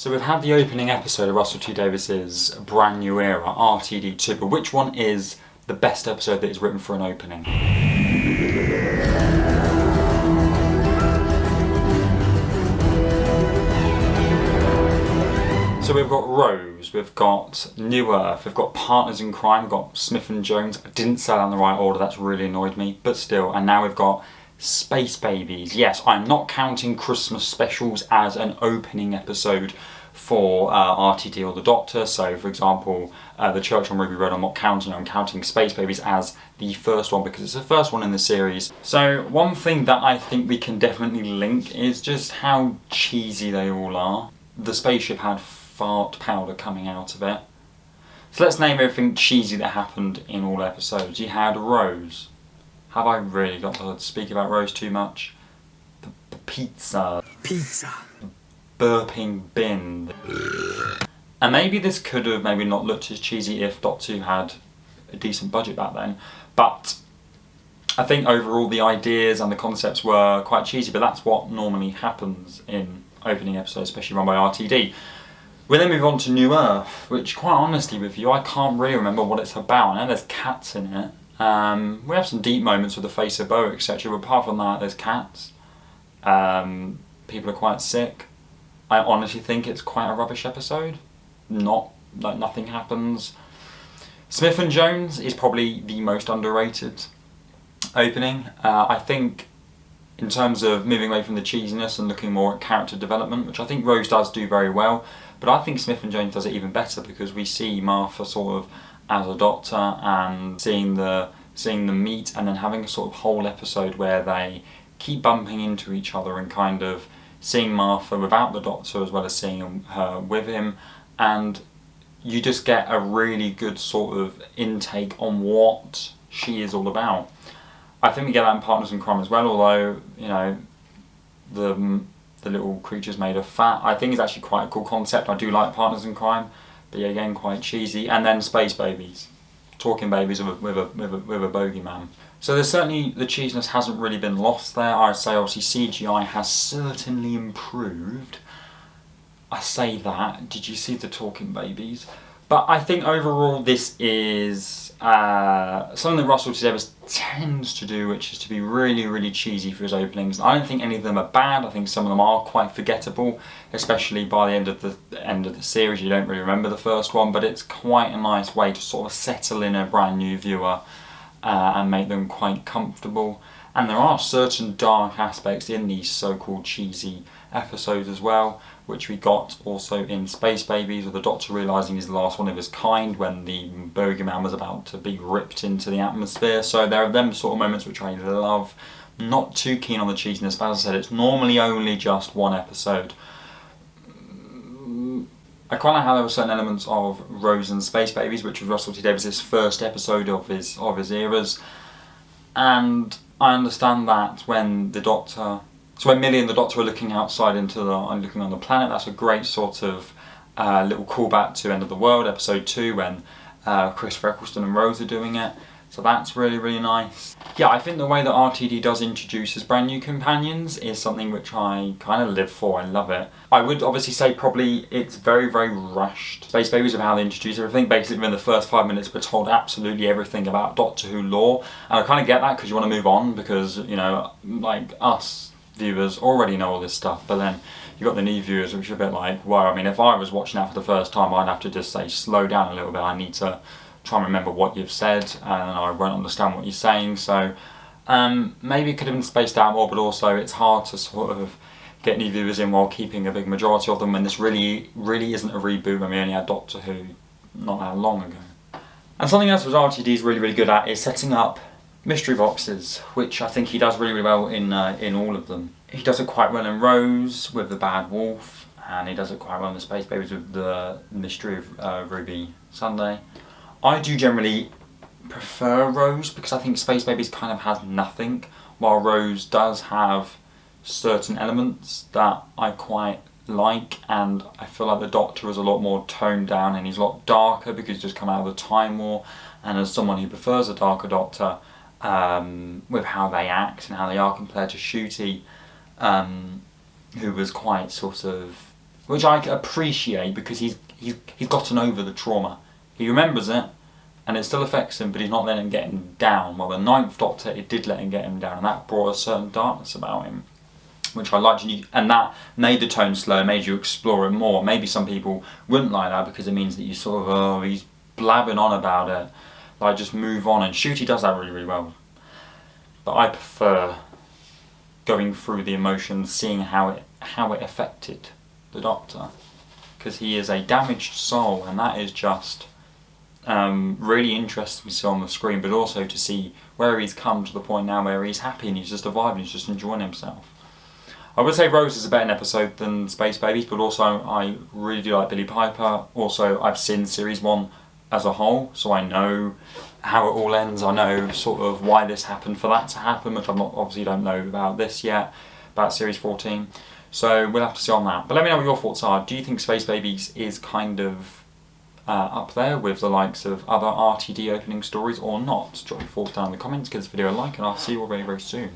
So we've had the opening episode of Russell T Davies's brand new era, RTD2, but which one is the best episode that is written for an opening? So we've got Rose, we've got New Earth, we've got Partners in Crime, we've got Smith and Jones. I didn't say that in the right order, that's really annoyed me, but still. And now we've got Space Babies. Yes, I'm not counting Christmas specials as an opening episode for RTD or the Doctor. So for example, the Church on Ruby Road, I'm not counting. I'm counting Space Babies as the first one because it's the first one in the series. So one thing that I think we can definitely link is just how cheesy they all are. The spaceship had fart powder coming out of it. So let's name everything cheesy that happened in all episodes. You had Rose. Have I really got to speak about Rose too much? The pizza. Pizza. Burping bin. And maybe this could have maybe not looked as cheesy if Doctor Who had a decent budget back then. But I think overall the ideas and the concepts were quite cheesy, but that's what normally happens in opening episodes, especially run by RTD. We then move on to New Earth, which quite honestly with you, I can't really remember what it's about. I know there's cats in it. We have some deep moments with the face of Bo, etc. But apart from that, there's cats. People are quite sick. I honestly think it's quite a rubbish episode. Nothing happens. Smith and Jones is probably the most underrated opening. I think in terms of moving away from the cheesiness and looking more at character development, which I think Rose does do very well, but I think Smith and Jones does it even better because we see Martha sort of as a doctor and seeing them meet and then having a sort of whole episode where they keep bumping into each other and kind of seeing Martha without the doctor as well as seeing her with him, and you just get a really good sort of intake on what she is all about. I think we get that in Partners in Crime as well, although, you know, the little creatures made of fat, I think is actually quite a cool concept. I do like Partners in Crime, but yeah, again, quite cheesy. And then Space Babies. Talking babies with a bogeyman. So there's certainly, the cheesiness hasn't really been lost there. I'd say obviously CGI has certainly improved. I say that, did you see the talking babies? But I think overall this is something that Russell T Davies tends to do, which is to be really, really cheesy for his openings. I don't think any of them are bad. I think some of them are quite forgettable, especially by the end of the series. You don't really remember the first one, but it's quite a nice way to sort of settle in a brand new viewer and make them quite comfortable. And there are certain dark aspects in these so-called cheesy episodes as well, which we got also in Space Babies, with the Doctor realising he's the last one of his kind when the bogeyman was about to be ripped into the atmosphere. So there are them sort of moments which I love. Not too keen on the cheesiness, but as I said, it's normally only just one episode. I quite like how there were certain elements of Rose and Space Babies, which was Russell T Davies' first episode of his eras, and I understand that when the Doctor, so when Millie and the Doctor are looking outside looking on the planet, that's a great sort of little callback to End of the World, episode 2, when Christopher Eccleston and Rose are doing it. So that's really, really nice. Yeah, I think the way that RTD does introduce his brand new companions is something which I kind of live for. I love it. I would obviously say probably it's very, very rushed. Space Babies of how they introduce everything. Basically, in the first 5 minutes, we're told absolutely everything about Doctor Who lore. And I kind of get that because you want to move on because, you know, like us viewers already know all this stuff. But then you've got the new viewers, which are a bit like, well, I mean, if I was watching that for the first time, I'd have to just say, slow down a little bit. I need to try and remember what you've said and I won't understand what you're saying. So maybe it could have been spaced out more, but also it's hard to sort of get new viewers in while keeping a big majority of them, and this really isn't a reboot when we only had Doctor Who not that long ago. And something else which RTD is really, really good at is setting up mystery boxes, which I think he does really, really well in all of them. He does it quite well in Rose with the Bad Wolf, and he does it quite well in the Space Babies with the Mystery of Ruby Sunday. I do generally prefer Rose because I think Space Babies kind of has nothing, while Rose does have certain elements that I quite like, and I feel like the Doctor is a lot more toned down and he's a lot darker because he's just come out of the Time War, and as someone who prefers a darker Doctor with how they act and how they are compared to Ncuti, who was quite sort of which I appreciate because he's gotten over the trauma. He remembers it, and it still affects him, but he's not letting him get him down. Well, the Ninth Doctor, it did let him get him down, and that brought a certain darkness about him, which I liked, and that made the tone slow, made you explore it more. Maybe some people wouldn't like that because it means that you sort of, oh, he's blabbing on about it, like just move on. And Shooty does that really, really well. But I prefer going through the emotions, seeing how it affected the Doctor, because he is a damaged soul, and that is just really interesting to see on the screen, but also to see where he's come to the point now where he's happy and he's just vibing, he's just enjoying himself. I would say Rose is a better episode than Space Babies, but also I really do like Billy Piper. Also, I've seen Series 1 as a whole, so I know how it all ends. I know sort of why this happened for that to happen, which I obviously don't know about this yet, about Series 14. So we'll have to see on that. But let me know what your thoughts are. Do you think Space Babies is kind of up there with the likes of other RTD opening stories or not? Drop your thoughts down in the comments, give this video a like, and I'll see you all very, very soon.